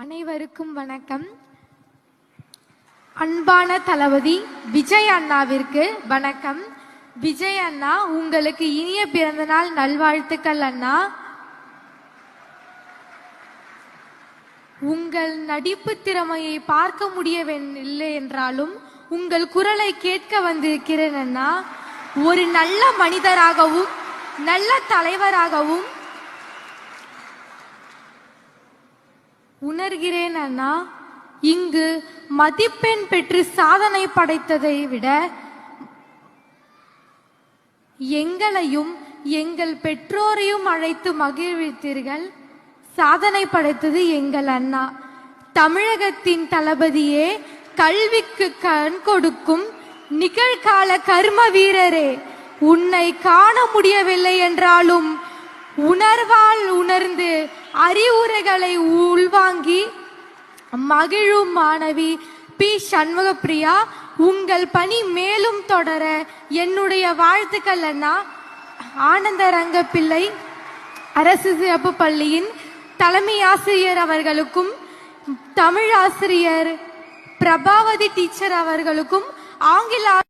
அனைவருக்கும் வணக்கம். அன்பான தளபதி விஜய் அண்ணாவிற்கு வணக்கம். விஜய் அண்ணா, உங்களுக்கு இனிய பிறந்தநாள் நல்வாழ்த்துக்கள் அண்ணா. உங்கள் நடிப்பு திறமையை பார்க்க முடியவில்லை என்றாலும் உங்கள் குரலை கேட்க வந்திருக்கிறேன் அண்ணா. ஒரு நல்ல மனிதராகவும் நல்ல தலைவராகவும் உணர்கிறேன் அண்ணா. இங்கு மதிப்பெண் பெற்று சாதனை படைத்ததை விட எங்களையும் எங்கள் பெற்றோரையும் அழைத்து மகிழ்வித்தீர்கள். சாதனை படைத்தது எங்கள் அண்ணா. தமிழகத்தின் தளபதியே, கல்விக்கு கண் கொடுக்கும் நிகழ்கால கர்ம வீரரே, உன்னை காண முடியவில்லை என்றாலும் உணர்வால் உணர்ந்து அறிவுரைகளை உள்வாங்கி மகிழும் மாணவி பி. சண்முகப்பிரியா, உங்கள் பணி மேலும் தொடர என்னுடைய வாழ்த்துக்கள் அண்ணா. ஆனந்தரங்க பிள்ளை அரசு சிறப்பு பள்ளியின் தலைமை ஆசிரியர் அவர்களுக்கும், தமிழ் ஆசிரியர் பிரபாவதி டீச்சர் அவர்களுக்கும், ஆங்கில